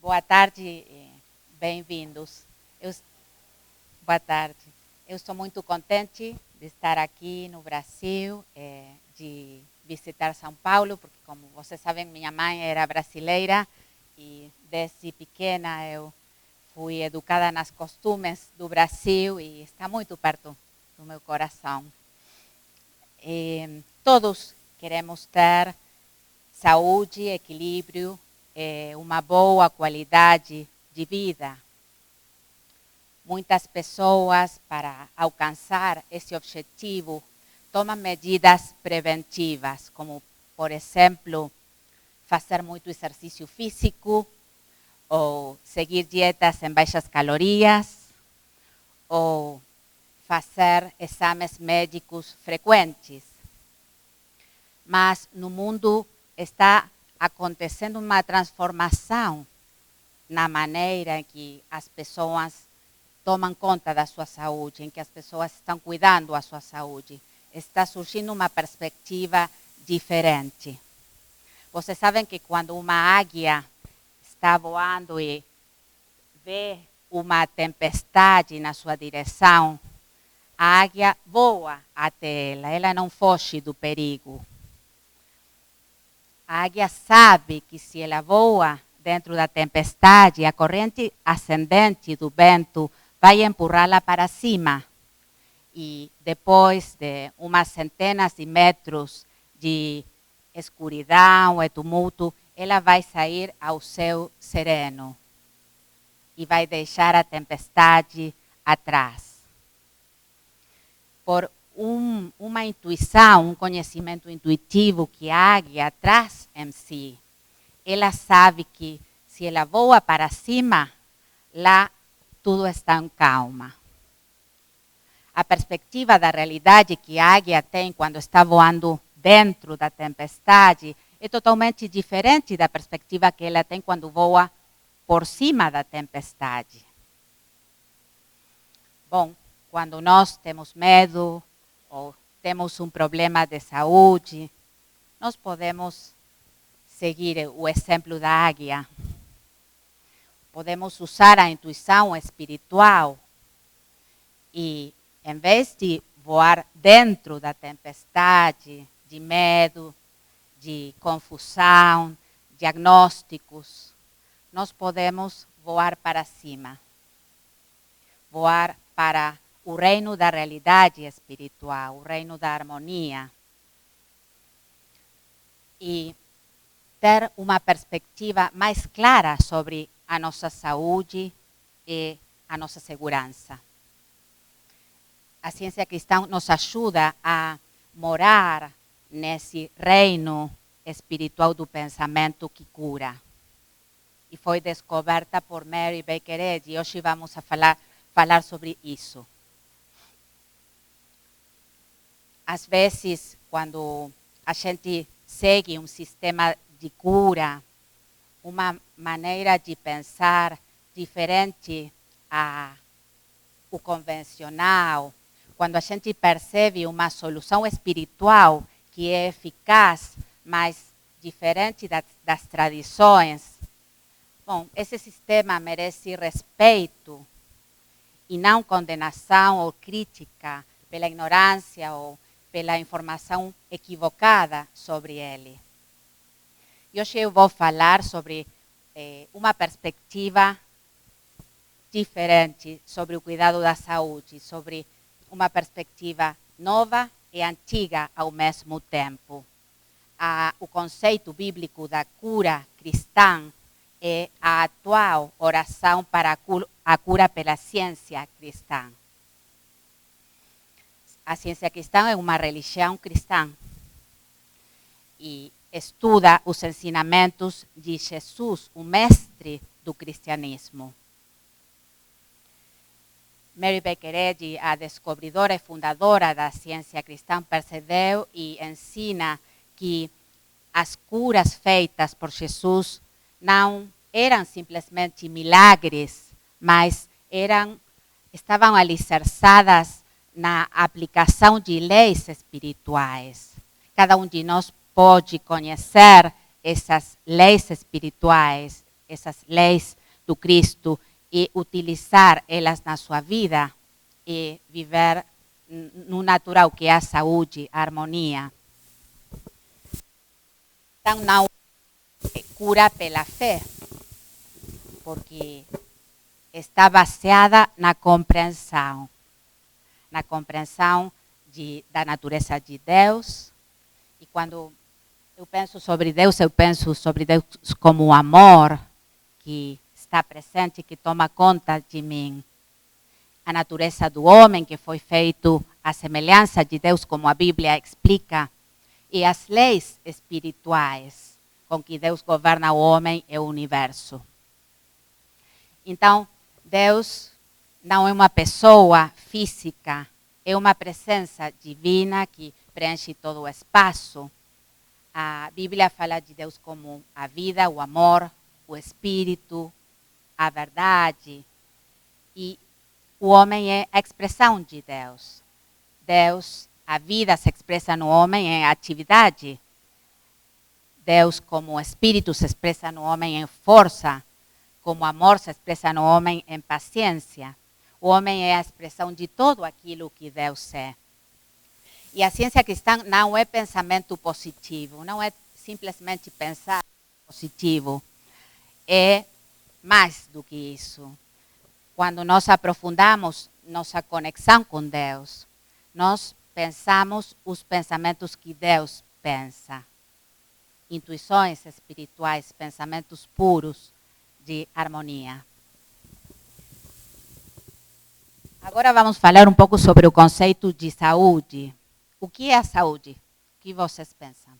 Boa tarde, bem-vindos. Eu- Boa tarde. Eu estou muito contente de estar aqui no Brasil, de visitar São Paulo, porque, como vocês sabem, minha mãe era brasileira e desde pequena eu fui educada nas costumes do Brasil e está muito perto do meu coração. Todos queremos ter saúde, equilíbrio, uma boa qualidade de vida. Muitas pessoas, para alcançar esse objetivo, tomam medidas preventivas, como, por exemplo, fazer muito exercício físico, ou seguir dietas em baixas calorias, ou fazer exames médicos frequentes. Mas no mundo está acontecendo uma transformação na maneira em que as pessoas tomam conta da sua saúde, em que as pessoas estão cuidando da sua saúde. Está surgindo uma perspectiva diferente. Vocês sabem que quando uma águia está voando e vê uma tempestade na sua direção, a águia voa até ela não foge do perigo. A águia sabe que se ela voa dentro da tempestade, a corrente ascendente do vento vai empurrá-la para cima. E depois de umas centenas de metros de escuridão e tumulto, ela vai sair ao céu sereno e vai deixar a tempestade atrás. Por uma intuição, um conhecimento intuitivo que a águia traz em si, ela sabe que se ela voa para cima, lá tudo está em calma. A perspectiva da realidade que a águia tem quando está voando dentro da tempestade é totalmente diferente da perspectiva que ela tem quando voa por cima da tempestade. Bom, quando nós temos medo ou temos um problema de saúde, nós podemos seguir o exemplo da águia. Podemos usar a intuição espiritual e, em vez de voar dentro da tempestade, de medo, de confusão, diagnósticos, nós podemos voar para cima. Voar para o reino da realidade espiritual, o reino da harmonia. E ter uma perspectiva mais clara sobre a nossa saúde e a nossa segurança. A ciência cristã nos ajuda a morar nesse reino espiritual do pensamento que cura. E foi descoberta por Mary Baker Eddy. E hoje vamos a falar sobre isso. Às vezes, quando a gente segue um sistema de cura, uma maneira de pensar diferente ao convencional, quando a gente percebe uma solução espiritual que é eficaz, mas diferente das tradições, bom, esse sistema merece respeito e não condenação ou crítica pela ignorância ou pela informação equivocada sobre ele. E hoje eu vou falar sobre uma perspectiva diferente sobre o cuidado da saúde, sobre uma perspectiva nova e antiga ao mesmo tempo. O conceito bíblico da cura cristã é a atual oração para a cura pela ciência cristã. A ciência cristã é uma religião cristã e estuda os ensinamentos de Jesus, o mestre do cristianismo. Mary Baker Eddy, a descobridora e fundadora da ciência cristã, percebeu e ensina que as curas feitas por Jesus não eram simplesmente milagres, mas estavam alicerçadas na aplicação de leis espirituais. Cada um de nós pode conhecer essas leis espirituais essas leis do Cristo e utilizar elas na sua vida e viver no natural, que é a saúde, a harmonia. Então, não é cura pela fé, porque está baseada na compreensão da natureza de Deus. E quando eu penso sobre Deus como o amor que está presente, que toma conta de mim. A natureza do homem, que foi feito à semelhança de Deus, como a Bíblia explica, e as leis espirituais com que Deus governa o homem e o universo. Então, Deus não é uma pessoa física, é uma presença divina que preenche todo o espaço. A Bíblia fala de Deus como a vida, o amor, o espírito, a verdade. E o homem é a expressão de Deus. A vida se expressa no homem em atividade. Deus, como espírito, se expressa no homem em força. Como amor, se expressa no homem em paciência. O homem é a expressão de tudo aquilo que Deus é. E a ciência cristã não é pensamento positivo, não é simplesmente pensar positivo. É mais do que isso. Quando nós aprofundamos nossa conexão com Deus, nós pensamos os pensamentos que Deus pensa. Intuições espirituais, pensamentos puros de harmonia. Agora vamos falar um pouco sobre o conceito de saúde. O que é a saúde? O que vocês pensam?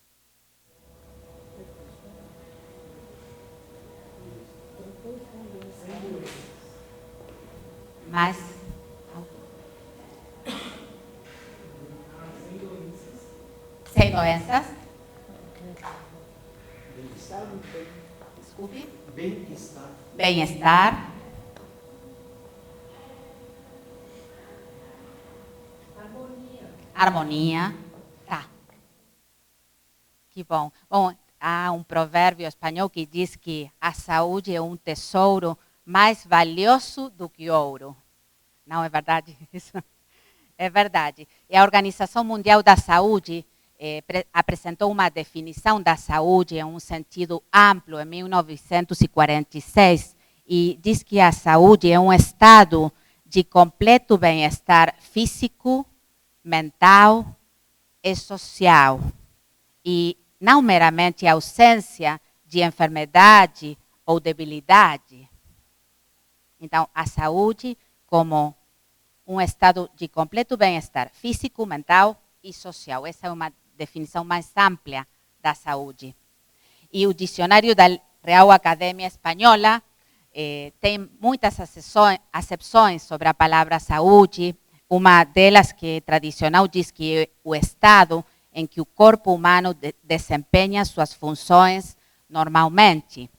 Mas sem doenças? Desculpe? Bem-estar. Harmonia. Tá. Que bom. Bom, há um provérbio espanhol que diz que a saúde é um tesouro mais valioso do que ouro. Não é verdade isso? É verdade. E a Organização Mundial da Saúde apresentou uma definição da saúde em um sentido amplo em 1946 e diz que a saúde é um estado de completo bem-estar físico, mental e social, e não meramente a ausência de enfermidade ou debilidade. Então, a saúde como um estado de completo bem-estar físico, mental e social. Essa é uma definição mais ampla da saúde. E o dicionário da Real Academia Espanhola tem muitas acepções sobre a palavra saúde. Uma delas, que é tradicional, diz que é o estado em que o corpo humano desempenha suas funções normalmente.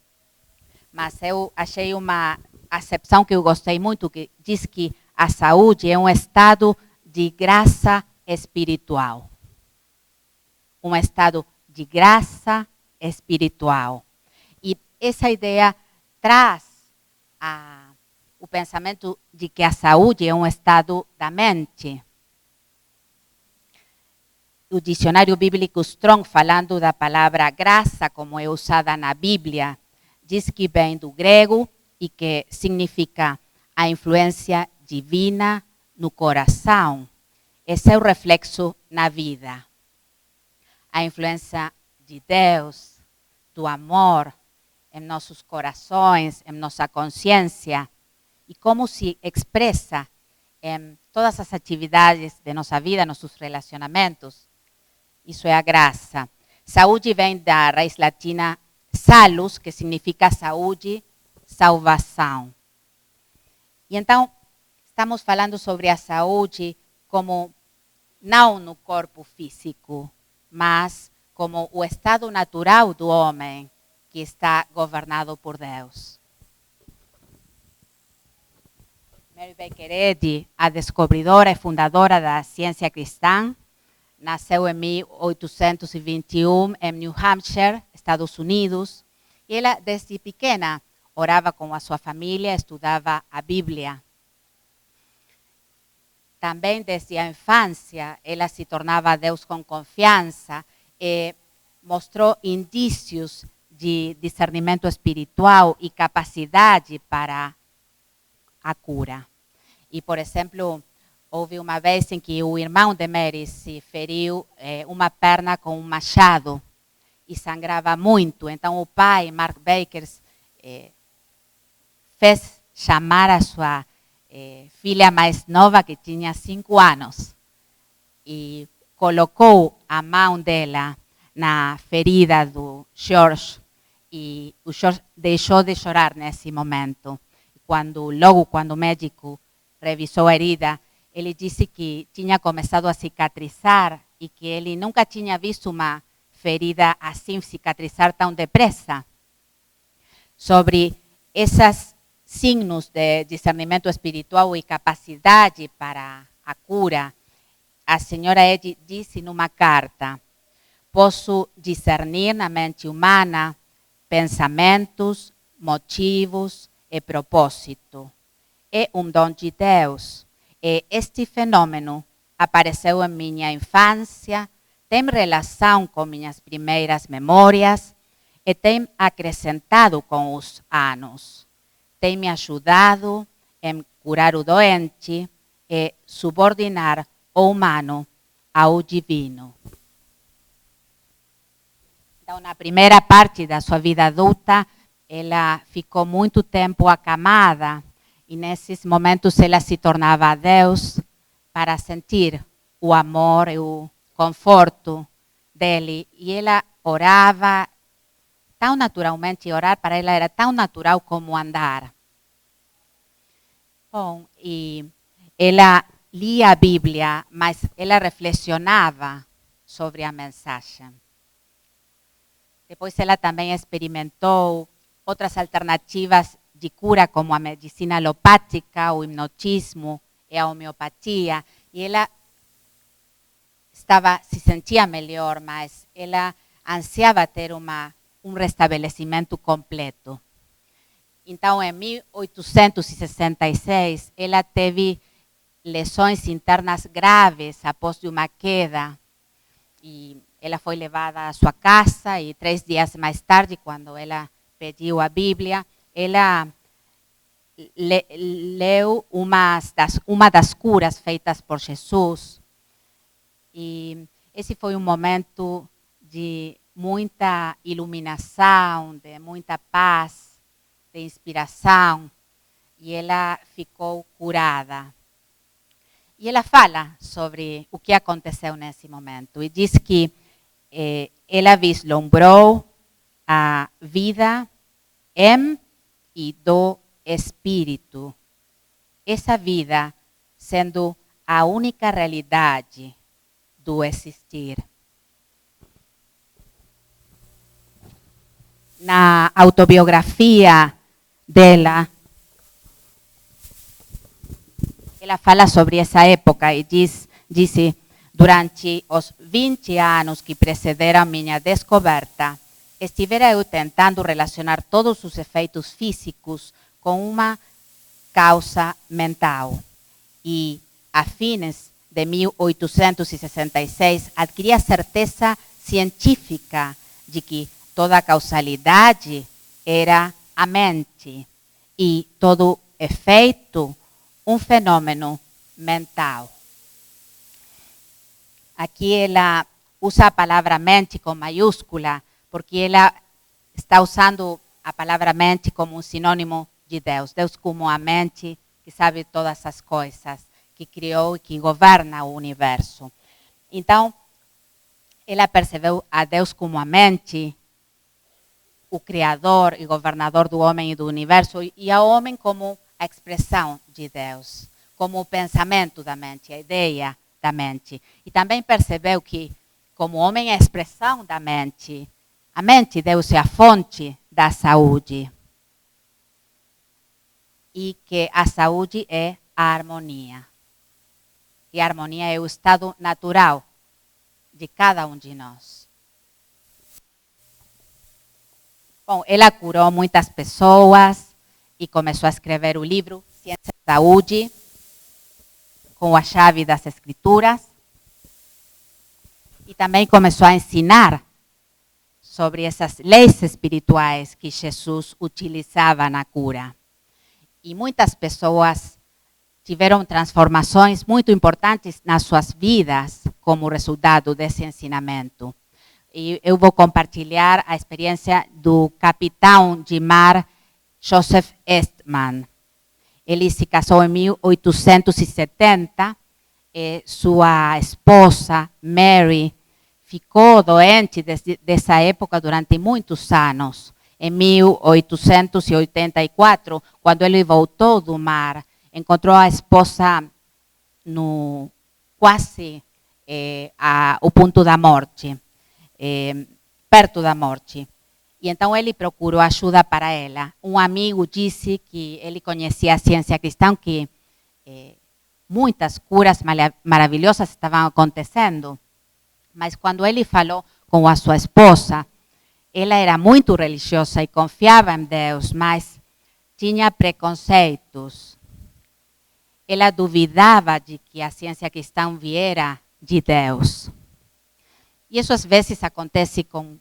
Mas eu achei uma acepção que eu gostei muito, que diz que a saúde é um estado de graça espiritual. Um estado de graça espiritual. E essa ideia traz o pensamento de que a saúde é um estado da mente. O dicionário bíblico Strong, falando da palavra graça, como é usada na Bíblia, diz que vem do grego e que significa a influência divina no coração. Esse é o reflexo na vida. A influência de Deus, do amor em nossos corações, em nossa consciência, e como se expressa em todas as atividades de nossa vida, nossos relacionamentos. Isso é a graça. Saúde vem da raiz latina salus, que significa saúde, salvação. E então, estamos falando sobre a saúde como não no corpo físico, mas como o estado natural do homem que está governado por Deus. Mary Baker Eddy, a descobridora e fundadora da ciência cristã, nasceu em 1821 em New Hampshire, Estados Unidos, e ela desde pequena orava com a sua família, estudava a Bíblia. Também desde a infância, ela se tornava a Deus com confiança e mostrou indícios de discernimento espiritual e capacidade para a cura. E, por exemplo, houve uma vez em que o irmão de Mary se feriu uma perna com um machado e sangrava muito. Então, o pai, Mark Bakers, fez chamar a sua filha mais nova, que tinha 5 anos, e colocou a mão dela na ferida do George, e o George deixou de chorar nesse momento. Logo quando o médico revisou a herida, ele disse que tinha começado a cicatrizar e que ele nunca tinha visto uma ferida assim cicatrizar tão depressa. Sobre esses signos de discernimento espiritual e capacidade para a cura, a senhora Eddy disse numa carta: posso discernir na mente humana pensamentos, motivos e propósito. É dom de Deus. E este fenômeno apareceu em minha infância, tem relação com minhas primeiras memórias e tem acrescentado com os anos. Tem me ajudado em curar o doente e subordinar o humano ao divino. Então, na primeira parte da sua vida adulta, ela ficou muito tempo acamada e nesses momentos ela se tornava Deus para sentir o amor e o conforto dele. E ela orava tão naturalmente, orar para ela era tão natural como andar. Bom, e ela lia a Bíblia, mas ela reflexionava sobre a mensagem. Depois ela também experimentou outras alternativas de cura, como a medicina alopática, o hipnotismo e a homeopatia. E ela se sentia melhor, mas ela ansiava ter um restabelecimento completo. Então, em 1866, ela teve lesões internas graves após uma queda. E ela foi levada à sua casa e 3 dias mais tarde, quando ela pediu a Bíblia, ela leu uma das curas feitas por Jesus. E esse foi um momento de muita iluminação, de muita paz, de inspiração, e ela ficou curada. E ela fala sobre o que aconteceu nesse momento e diz que ela vislumbrou a vida em e do Espírito. Essa vida sendo a única realidade do existir. Na autobiografia dela, ela fala sobre essa época e disse: durante os 20 anos que precederam minha descoberta, estivera eu tentando relacionar todos os efeitos físicos com uma causa mental. E, a fins de 1866, adquiri a certeza científica de que toda causalidade era a mente e todo efeito um fenômeno mental. Aqui ela usa a palavra mente com maiúscula, porque ela está usando a palavra mente como um sinônimo de Deus. Deus como a mente que sabe todas as coisas, que criou e que governa o universo. Então, ela percebeu a Deus como a mente, o criador e governador do homem e do universo, e ao homem como a expressão de Deus, como o pensamento da mente, a ideia da mente. E também percebeu que, como o homem é a expressão da mente, a mente, Deus, é a fonte da saúde. E que a saúde é a harmonia. E a harmonia é o estado natural de cada um de nós. Bom, ela curou muitas pessoas e começou a escrever o livro Ciência e Saúde, com a chave das Escrituras. E também começou a ensinar sobre essas leis espirituais que Jesus utilizava na cura. E muitas pessoas tiveram transformações muito importantes nas suas vidas como resultado desse ensinamento. E eu vou compartilhar a experiência do capitão de mar Joseph Eastman. Ele se casou em 1870, sua esposa, Mary, ficou doente dessa época durante muitos anos. Em 1884, quando ele voltou do mar, encontrou a esposa no quase ao ponto da morte, perto da morte. E então ele procurou ajuda para ela. Um amigo disse que ele conhecia a ciência cristã, que muitas curas maravilhosas estavam acontecendo. Mas quando ele falou com a sua esposa, ela era muito religiosa e confiava em Deus, mas tinha preconceitos. Ela duvidava de que a ciência cristã viera de Deus. E isso às vezes acontece com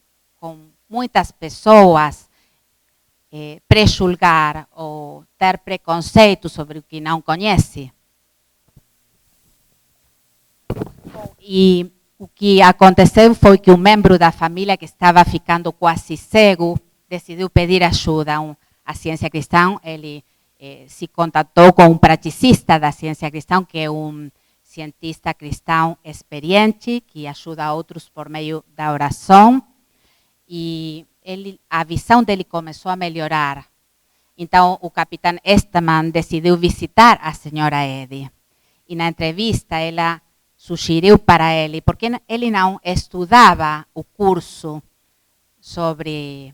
muitas pessoas, prejulgar ou ter preconceito sobre o que não conhece. E o que aconteceu foi que um membro da família que estava ficando quase cego decidiu pedir ajuda à ciência cristã. Ele se contatou com um praticista da ciência cristã, que é um cientista cristão experiente, que ajuda outros por meio da oração. E a visão dele começou a melhorar. Então, o capitão Eastman decidiu visitar a senhora Eddy. E na entrevista, ela sugeriu para ele, porque ele não estudava o curso sobre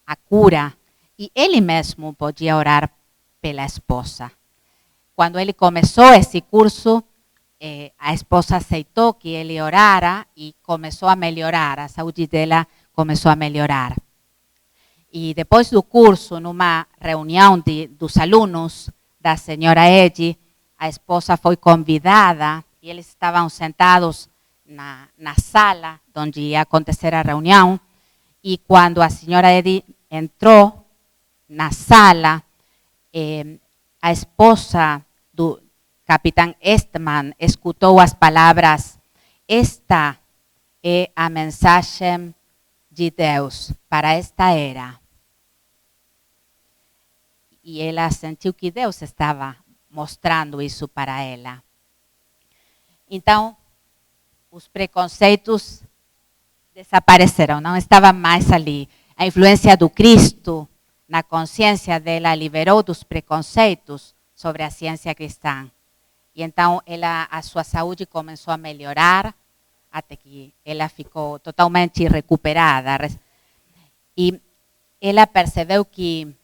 a cura, e ele mesmo podia orar pela esposa. Quando ele começou esse curso, a esposa aceitou que ele orara e começou a melhorar, a saúde dela começou a melhorar. E depois do curso, numa reunião dos alunos da senhora Eddy, a esposa foi convidada e eles estavam sentados na sala onde ia acontecer a reunião. E quando a senhora Eddy entrou na sala, a esposa do capitão Eastman escutou as palavras: "Esta é a mensagem de Deus para esta era." E ela sentiu que Deus estava mostrando isso para ela. Então, os preconceitos desapareceram, não estavam mais ali. A influência do Cristo na consciência dela liberou dos preconceitos sobre a ciência cristã. E então a sua saúde começou a melhorar até que ela ficou totalmente recuperada. E ela percebeu que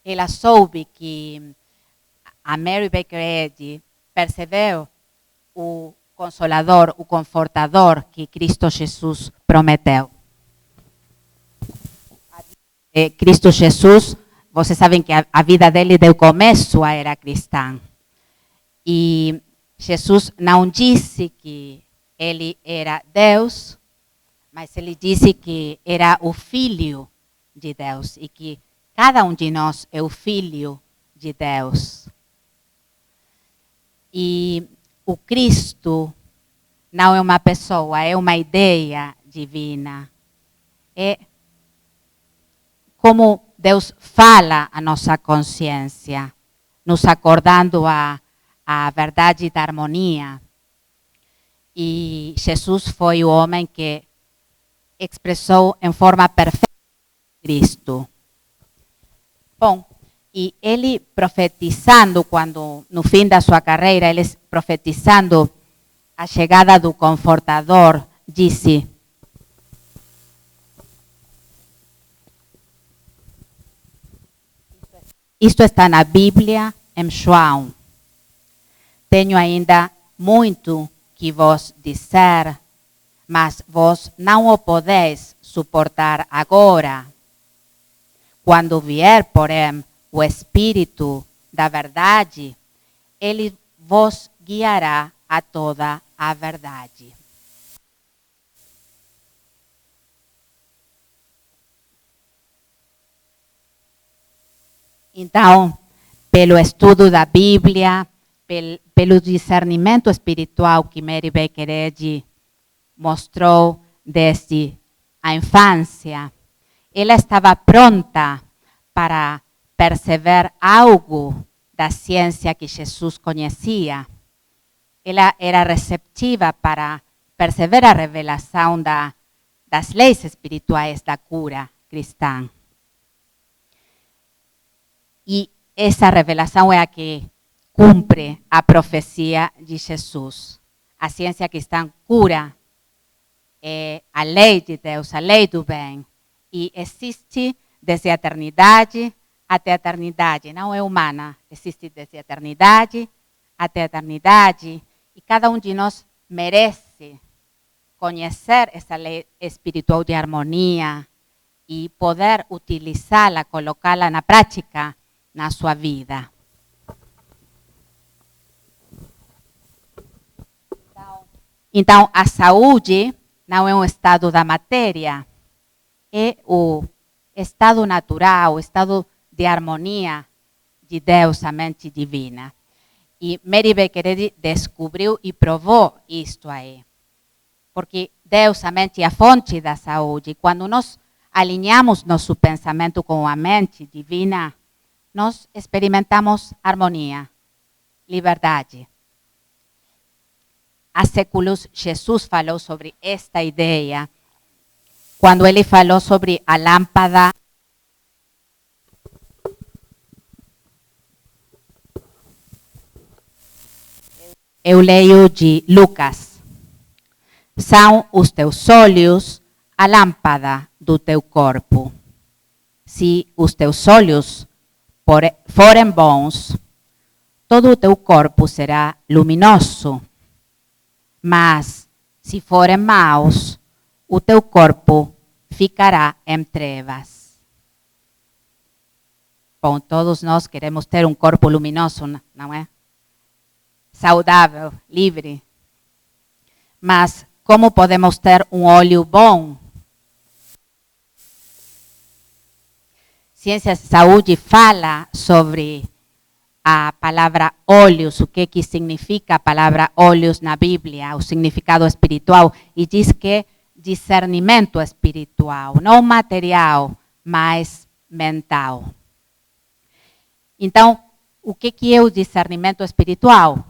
ela soube que a Mary Baker Eddy percebeu o Consolador, o Confortador que Cristo Jesus prometeu. Cristo Jesus, vocês sabem que a vida dele deu começo à era cristã. E Jesus não disse que ele era Deus, mas ele disse que era o Filho de Deus e que cada um de nós é o Filho de Deus. E o Cristo não é uma pessoa, é uma ideia divina. É como Deus fala a nossa consciência, nos acordando a verdade da harmonia. E Jesus foi o homem que expressou em forma perfeita Cristo. Bom, e ele profetizando, quando no fim da sua carreira, ele profetizando a chegada do Confortador, disse: isto está na Bíblia, em João. Tenho ainda muito que vos dizer, mas vos não o podeis suportar agora. Quando vier, porém, o Espírito da verdade, ele vos guiará a toda a verdade. Então, pelo estudo da Bíblia, pelo discernimento espiritual que Mary Baker Eddy mostrou desde a infância, ela estava pronta para perceber algo da ciência que Jesus conhecia. Ela era receptiva para perceber a revelação das leis espirituais da cura cristã. E essa revelação é a que cumpre a profecia de Jesus. A ciência cristã cura é a lei de Deus, a lei do bem. E existe desde a eternidade até a eternidade. Não é humana, existe desde a eternidade até a eternidade. E cada um de nós merece conhecer essa lei espiritual de harmonia e poder utilizá-la, colocá-la na prática na sua vida. Então, a saúde não é um estado da matéria, é o estado natural, o estado de harmonia de Deus, a mente divina. E Mary Baker Eddy descobriu e provou isto aí. Porque Deus, a mente, é a fonte da saúde. E quando nós alinhamos nosso pensamento com a mente divina, nós experimentamos harmonia, liberdade. Há séculos, Jesus falou sobre esta ideia, quando ele falou sobre a lâmpada. Eu leio de Lucas. São os teus olhos a lâmpada do teu corpo. Se os teus olhos forem bons, todo o teu corpo será luminoso. Mas, se forem maus, o teu corpo ficará em trevas. Bom, todos nós queremos ter um corpo luminoso, não é? Saudável, livre. Mas, como podemos ter um olho bom? Ciência de Saúde fala sobre a palavra olhos, o que significa a palavra olhos na Bíblia, o significado espiritual, e diz que discernimento espiritual, não material, mas mental. Então, o que é o discernimento espiritual?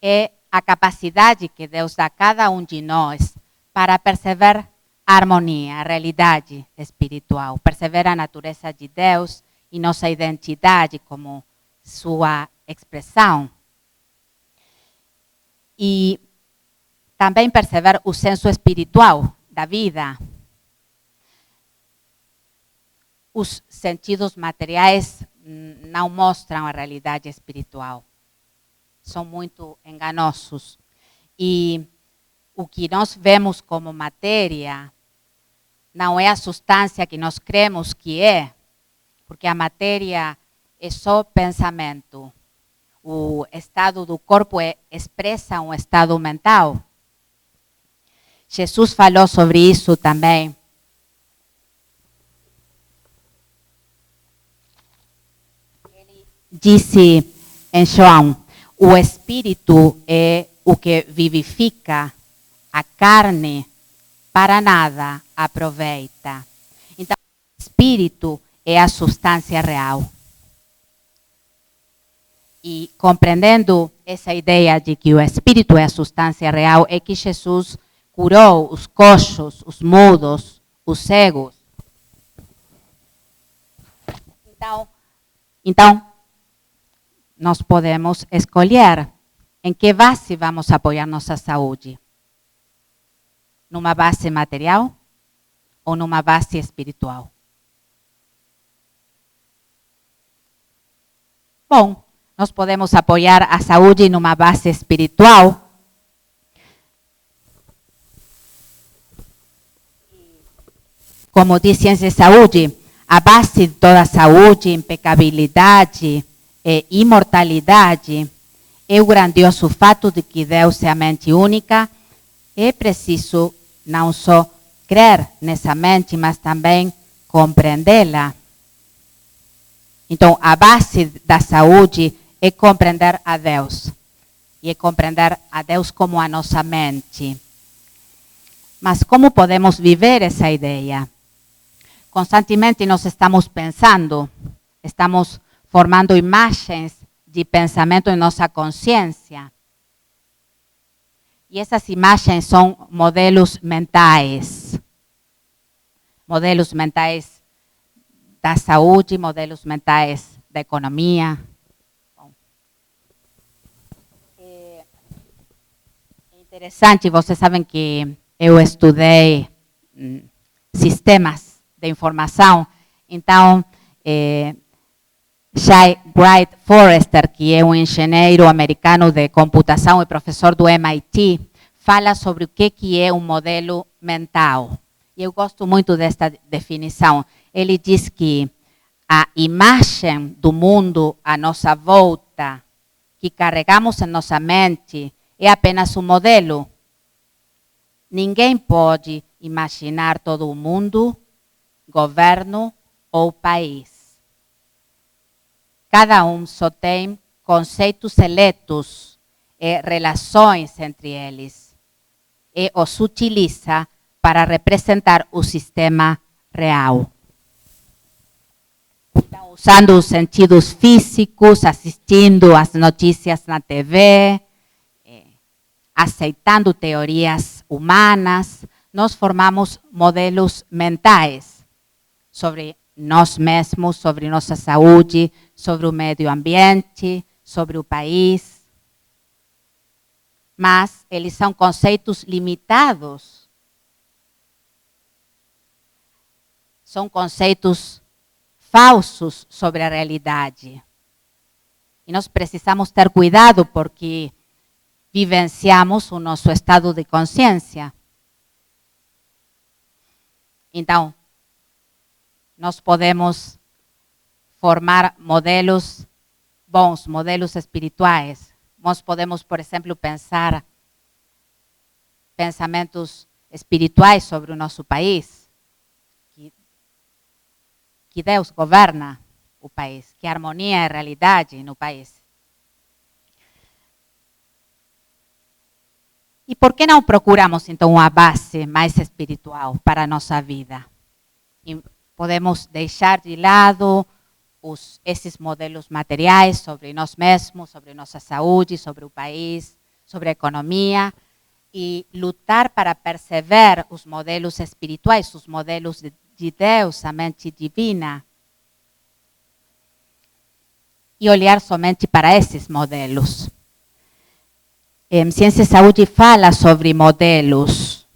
É a capacidade que Deus dá a cada um de nós para perceber a harmonia, a realidade espiritual, perceber a natureza de Deus e nossa identidade como sua expressão. E também perceber o senso espiritual da vida. Os sentidos materiais não mostram a realidade espiritual. São muito enganosos. E o que nós vemos como matéria não é a substância que nós cremos que é, porque a matéria é só pensamento. O estado do corpo expressa um estado mental. Jesus falou sobre isso também. Ele disse em João: o espírito é o que vivifica, a carne para nada aproveita. Então, o espírito é a substância real. E compreendendo essa ideia de que o espírito é a substância real, é que Jesus curou os coxos, os mudos, os cegos. Então, nós podemos escolher em que base vamos apoiar nossa saúde. Numa base material ou numa base espiritual? Bom, nós podemos apoiar a saúde numa base espiritual. como diz Ciência e Saúde, a base de toda a saúde, impecabilidade e imortalidade é o grandioso fato de que Deus é a mente única. É preciso não só crer nessa mente, mas também compreendê-la. Então, a base da saúde é compreender a Deus. E é compreender a Deus como a nossa mente. Mas como podemos viver essa ideia? Constantemente nós estamos pensando, estamos formando imagens de pensamento em nossa consciência. E essas imagens são modelos mentais. Modelos mentais da saúde, modelos mentais da economia. Bom, é interessante, vocês sabem que eu estudei sistemas de informação, então Shai Wright Forrester, que é um engenheiro americano de computação e professor do MIT, fala sobre o que é um modelo mental. E eu gosto muito desta definição. Ele diz que a imagem do mundo à nossa volta, que carregamos em nossa mente, é apenas um modelo. Ninguém pode imaginar todo o mundo, governo ou país. Cada um só tem conceitos seletos e relações entre eles e os utiliza para representar o sistema real. Então, usando os sentidos físicos, assistindo às notícias na TV, aceitando teorias humanas, nós formamos modelos mentais sobre nós mesmos, sobre nossa saúde, sobre o meio ambiente, sobre o país. Mas eles são conceitos limitados. São conceitos falsos sobre a realidade. E nós precisamos ter cuidado porque vivenciamos o nosso estado de consciência. Então, nós podemos formar modelos bons, modelos espirituais. Nós podemos, por exemplo, pensar pensamentos espirituais sobre o nosso país, que Deus governa o país, que a harmonia é realidade no país. E por que não procuramos, então, uma base mais espiritual para a nossa vida? E podemos deixar de lado esses modelos materiais sobre nós mesmos, sobre nossa saúde, sobre o país, sobre a economia, e lutar para perceber os modelos espirituais, os modelos de Deus, a mente divina, e olhar somente para esses modelos. Ciência e Saúde fala sobre modelos.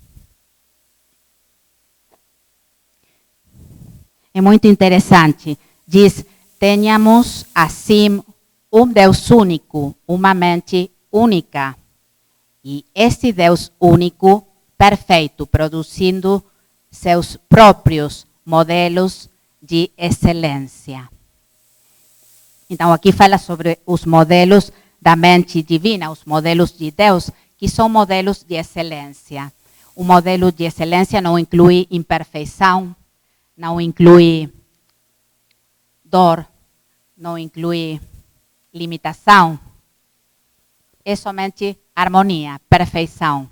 É muito interessante. Diz, tenhamos assim um Deus único, uma mente única. E esse Deus único, perfeito, produzindo seus próprios modelos de excelência. Então, aqui fala sobre os modelos da mente divina, os modelos de Deus, que são modelos de excelência. O modelo de excelência não inclui imperfeição, não inclui dor, não inclui limitação. É somente harmonia, perfeição.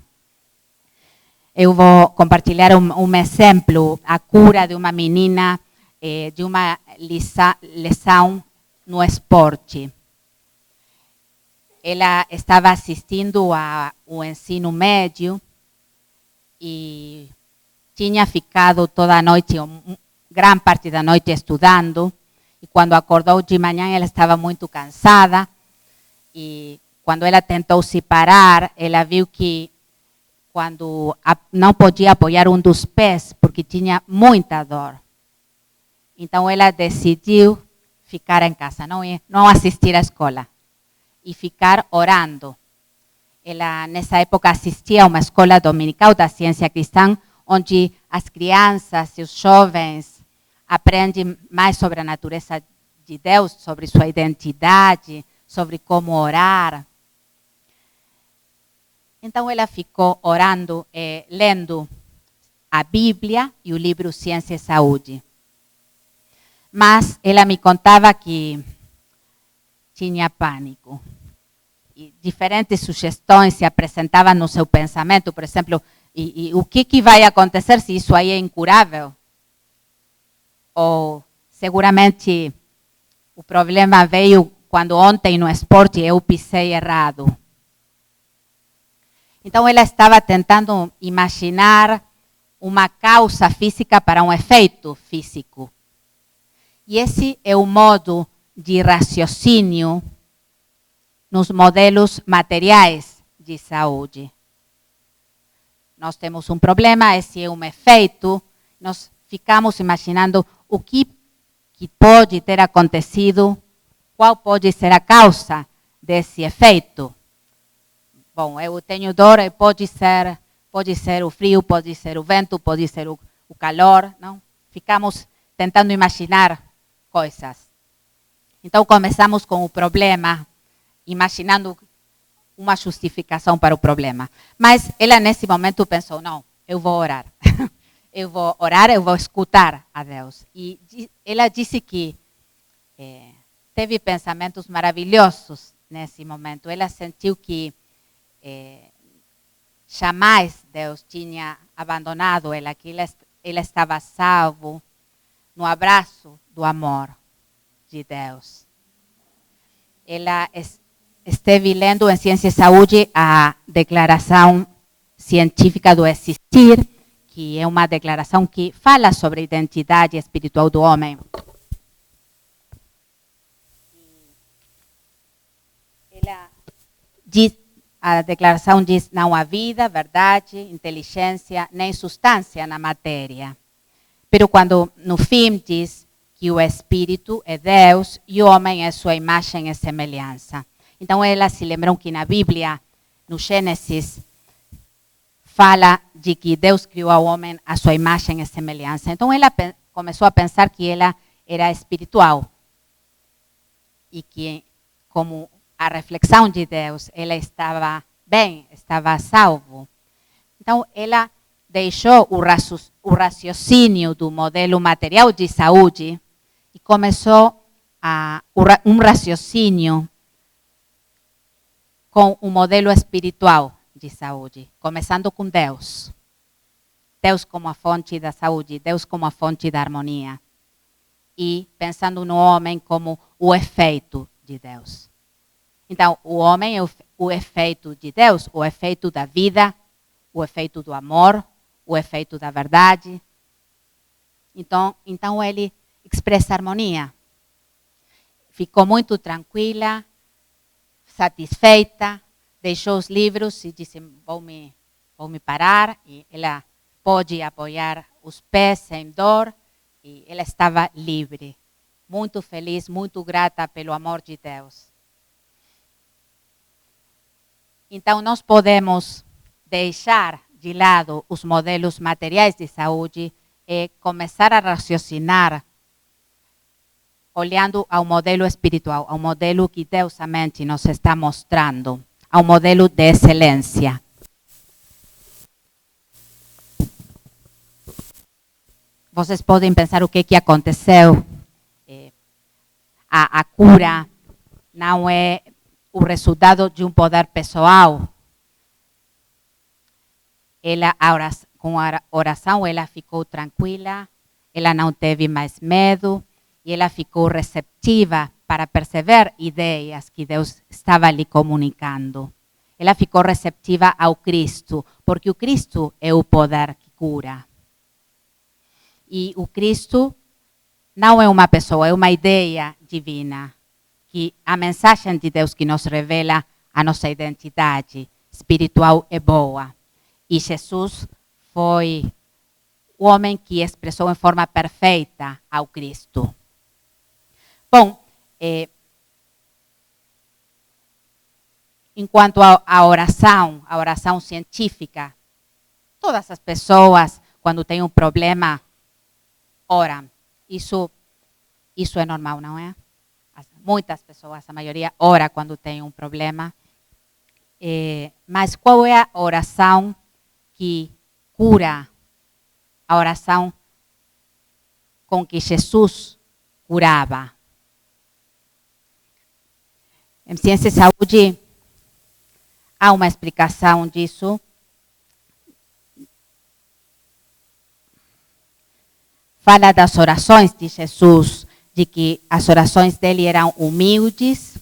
Eu vou compartilhar um exemplo, a cura de uma menina de uma lesão no esporte. Ela estava assistindo ao ensino médio e tinha ficado toda a noite, grande parte da noite estudando. E quando acordou de manhã, ela estava muito cansada. E quando ela tentou se parar, ela viu que quando não podia apoiar um dos pés, porque tinha muita dor. Então, ela decidiu ficar em casa, não assistir à escola. E ficar orando. Ela, nessa época, assistia a uma escola dominical da ciência cristã, onde as crianças e os jovens aprendem mais sobre a natureza de Deus, sobre sua identidade, sobre como orar. Então ela ficou orando, lendo a Bíblia e o livro Ciência e Saúde. Mas ela me contava que tinha pânico. E diferentes sugestões se apresentavam no seu pensamento. Por exemplo, o que vai acontecer se isso aí é incurável? Ou seguramente o problema veio quando ontem no esporte eu pisei errado. Então ela estava tentando imaginar uma causa física para um efeito físico. E esse é o modo de raciocínio nos modelos materiais de saúde. Nós temos um problema, esse é um efeito, nós ficamos imaginando o que pode ter acontecido, qual pode ser a causa desse efeito. Bom, eu tenho dor, pode ser o frio, pode ser o vento, pode ser o calor, não? Ficamos tentando imaginar coisas. Então começamos com o problema, imaginando uma justificação para o problema. Mas ela nesse momento pensou, não, eu vou orar. Eu vou orar, eu vou escutar a Deus. E ela disse que teve pensamentos maravilhosos nesse momento. Ela sentiu que jamais Deus tinha abandonado ela, que ela estava salvo no abraço do amor de Deus. Ela esteve lendo em Ciência e Saúde a Declaração Científica do Existir, que é uma declaração que fala sobre a identidade espiritual do homem. A declaração diz, não há vida, verdade, inteligência, nem substância na matéria. Pero quando no fim diz que o Espírito é Deus e o homem é sua imagem e semelhança. Então ela se lembrou que na Bíblia, no Gênesis, fala de que Deus criou ao homem a sua imagem e semelhança. Então ela começou a pensar que ela era espiritual e que, como a reflexão de Deus, ela estava bem, estava salvo. Então ela deixou o raciocínio do modelo material de saúde e começou um raciocínio com o modelo espiritual de saúde, começando com Deus. Deus como a fonte da saúde, Deus como a fonte da harmonia. E pensando no homem como o efeito de Deus. Então, o homem é o efeito de Deus, o efeito da vida, o efeito do amor, o efeito da verdade. Então ele expressa harmonia. Ficou muito tranquila, satisfeita, deixou os livros e disse, vou me parar. E ela pôde apoiar os pés sem dor e ela estava livre. Muito feliz, muito grata pelo amor de Deus. Então nós podemos deixar de lado os modelos materiais de saúde e começar a raciocinar olhando ao modelo espiritual, ao modelo que Deus a mente nos está mostrando, ao modelo de excelência. Vocês podem pensar o que aconteceu. A cura não é o resultado de um poder pessoal. Com a oração, ela ficou tranquila, ela não teve mais medo e ela ficou receptiva para perceber ideias que Deus estava lhe comunicando. Ela ficou receptiva ao Cristo, porque o Cristo é o poder que cura. E o Cristo não é uma pessoa, é uma ideia divina. Que a mensagem de Deus que nos revela a nossa identidade espiritual é boa. E Jesus foi o homem que expressou em forma perfeita ao Cristo. Bom, enquanto à oração científica, todas as pessoas, quando tem um problema, oram. Isso é normal, não é? Muitas pessoas, a maioria, ora quando tem um problema. Mas qual é a oração que cura? A oração com que Jesus curava. Em Ciência e Saúde, há uma explicação disso. Fala das orações de Jesus, de que as orações dele eram humildes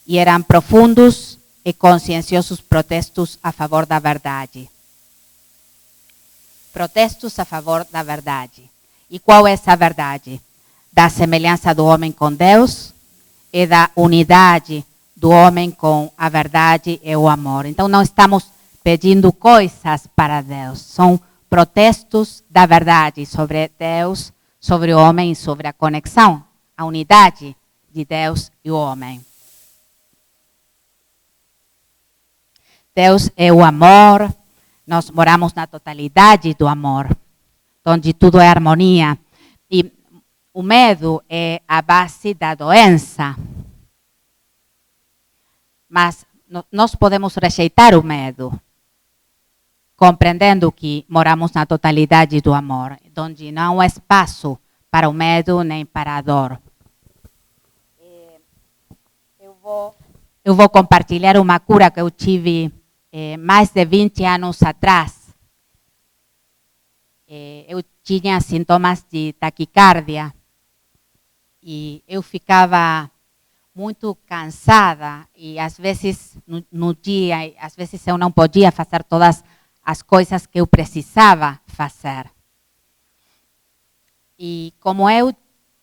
e eram profundos e conscienciosos protestos a favor da verdade. Protestos a favor da verdade. E qual é essa verdade? Da semelhança do homem com Deus e da unidade do homem com a verdade e o amor. Então, não estamos pedindo coisas para Deus. São protestos da verdade sobre Deus, sobre o homem e sobre a conexão, a unidade de Deus e o homem. Deus é o amor, nós moramos na totalidade do amor, onde tudo é harmonia. E o medo é a base da doença. Mas nós podemos rejeitar o medo, compreendendo que moramos na totalidade do amor, onde não há espaço para o medo nem para a dor. Eu vou compartilhar uma cura que eu tive mais de 20 anos atrás. Eu tinha sintomas de taquicardia e eu ficava muito cansada e às vezes no dia, às vezes eu não podia fazer todas as coisas que eu precisava fazer. E como eu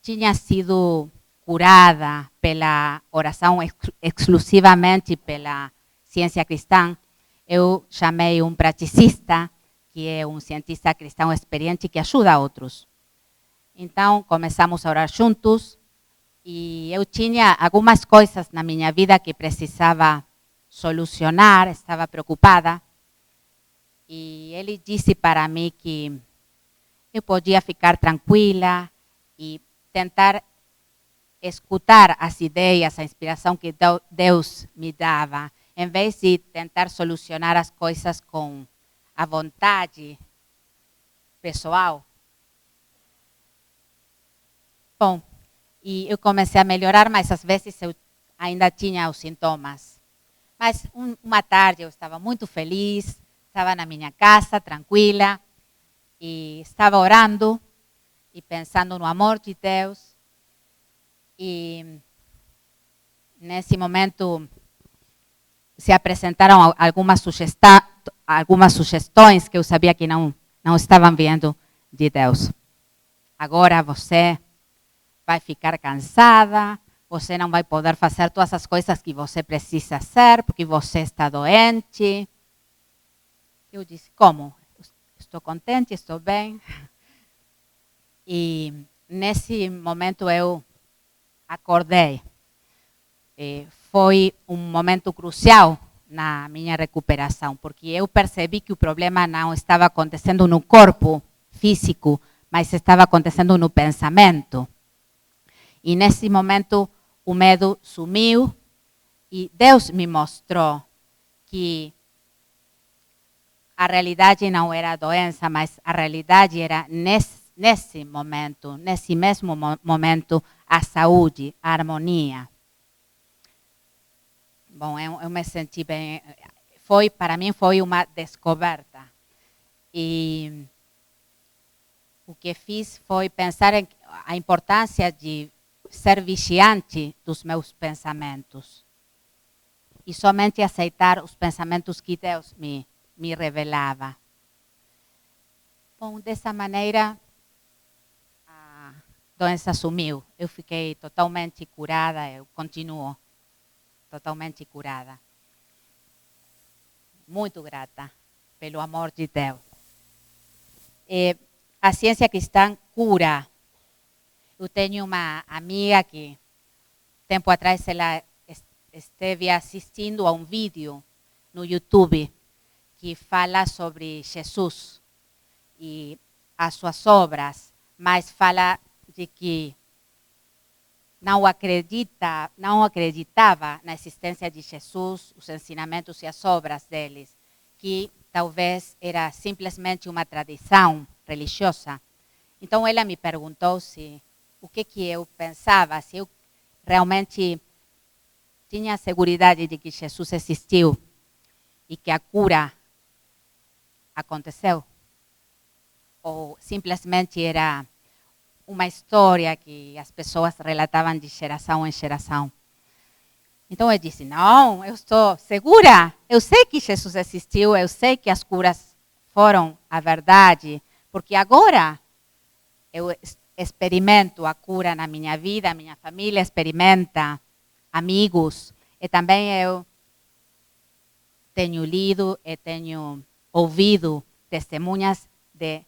tinha sido curada pela oração exclusivamente pela ciência cristã, eu chamei um praticista, que é um cientista cristão experiente que ajuda outros. Então, começamos a orar juntos e eu tinha algumas coisas na minha vida que precisava solucionar, estava preocupada. E ele disse para mim que eu podia ficar tranquila e tentar escutar as ideias, a inspiração que Deus me dava, em vez de tentar solucionar as coisas com a vontade pessoal. Bom, e eu comecei a melhorar, mas às vezes eu ainda tinha os sintomas. Mas uma tarde eu estava muito feliz, estava na minha casa, tranquila, e estava orando e pensando no amor de Deus. E nesse momento se apresentaram algumas sugestões que eu sabia que não estavam vindo de Deus. Agora você vai ficar cansada, você não vai poder fazer todas as coisas que você precisa fazer, porque você está doente. Eu disse, como? Estou contente, estou bem. E nesse momento eu acordei. Foi um momento crucial na minha recuperação, porque eu percebi que o problema não estava acontecendo no corpo físico, mas estava acontecendo no pensamento. E nesse momento o medo sumiu e Deus me mostrou que a realidade não era a doença, mas a realidade era nesse momento, nesse mesmo momento, a saúde, a harmonia. Bom, eu me senti bem. Para mim foi uma descoberta. E o que fiz foi pensar em a importância de ser vigiante dos meus pensamentos. E somente aceitar os pensamentos que Deus me revelava. Bom, dessa maneira, a doença sumiu. Eu fiquei totalmente curada, eu continuo totalmente curada. Muito grata pelo amor de Deus. A ciência cristã cura. Eu tenho uma amiga que, tempo atrás, ela esteve assistindo a um vídeo no YouTube que fala sobre Jesus. E as suas obras, mas fala de que não acreditava na existência de Jesus, os ensinamentos e as obras deles, que talvez era simplesmente uma tradição religiosa. Então ela me perguntou o que eu pensava, se eu realmente tinha segurança de que Jesus existiu e que a cura aconteceu, ou simplesmente era uma história que as pessoas relatavam de geração em geração. Então eu disse, não, eu estou segura, eu sei que Jesus existiu, eu sei que as curas foram a verdade, porque agora eu experimento a cura na minha vida, a minha família experimenta, amigos, e também eu tenho lido e tenho ouvido testemunhas de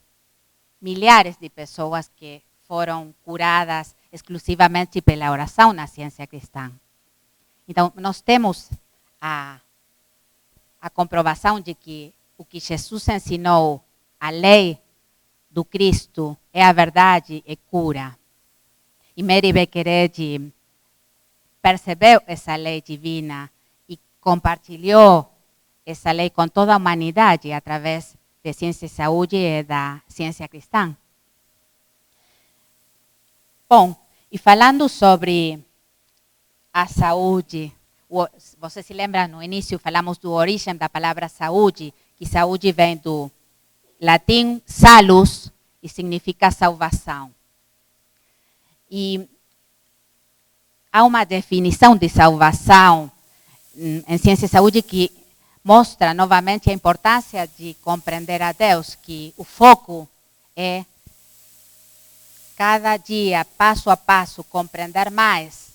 milhares de pessoas que foram curadas exclusivamente pela oração na ciência cristã. Então, nós temos a comprovação de que o que Jesus ensinou, a lei do Cristo, é a verdade e cura. E Mary Beckeredge percebeu essa lei divina e compartilhou essa lei com toda a humanidade através de ciência e saúde e da ciência cristã. Bom, e falando sobre a saúde, você se lembra, no início falamos do origem da palavra saúde, que saúde vem do latim salus e significa salvação. E há uma definição de salvação em ciência e saúde que mostra novamente a importância de compreender a Deus, que o foco é cada dia, passo a passo, compreender mais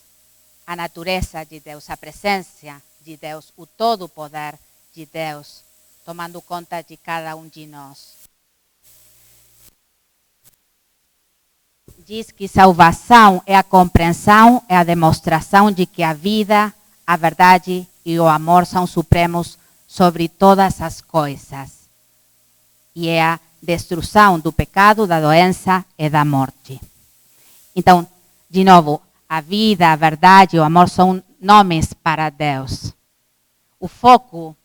a natureza de Deus, a presença de Deus, o todo poder de Deus, tomando conta de cada um de nós. Diz que salvação é a compreensão, é a demonstração de que a vida, a verdade e o amor são supremos sobre todas as coisas. E é a destruição do pecado, da doença e da morte. Então, de novo, a vida, a verdade e o amor são nomes para Deus. O foco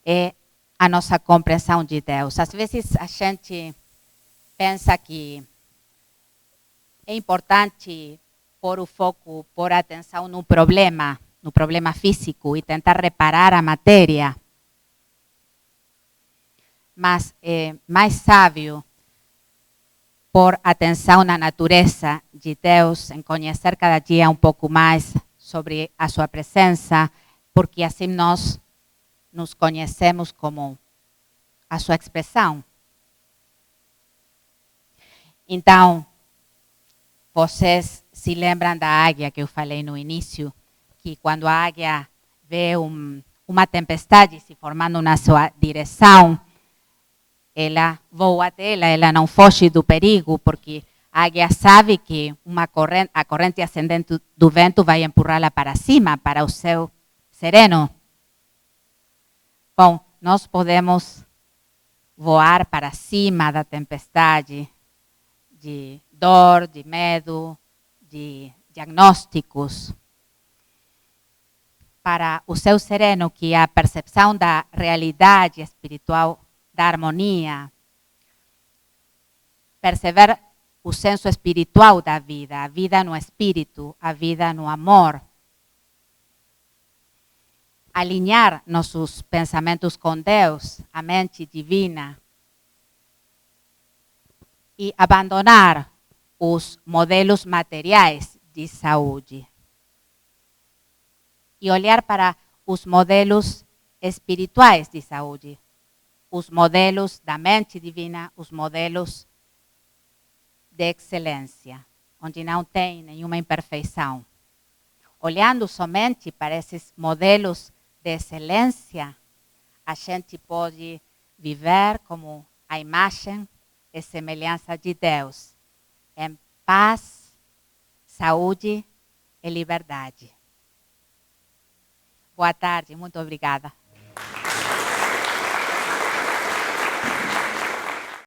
é a nossa compreensão de Deus. Às vezes a gente pensa que é importante pôr o foco, pôr a atenção no problema físico e tentar reparar a matéria. Mas é mais sábio pôr atenção na natureza de Deus, em conhecer cada dia um pouco mais sobre a sua presença, porque assim nós nos conhecemos como a sua expressão. Então, vocês se lembram da águia que eu falei no início, que quando a águia vê uma tempestade se formando na sua direção, ela voa até ela não foge do perigo, porque a águia sabe que a corrente ascendente do vento vai empurrá-la para cima, para o céu sereno. Bom, nós podemos voar para cima da tempestade, de dor, de medo, de diagnósticos, para o céu sereno, que é a percepção da realidade espiritual, da harmonia, perceber o senso espiritual da vida, a vida no espírito, a vida no amor. Alinhar nossos pensamentos com Deus, a mente divina. E abandonar os modelos materiais de saúde. E olhar para os modelos espirituais de saúde. Os modelos da mente divina, os modelos de excelência, onde não tem nenhuma imperfeição. Olhando somente para esses modelos de excelência, a gente pode viver como a imagem e semelhança de Deus, em paz, saúde e liberdade. Boa tarde, muito obrigada.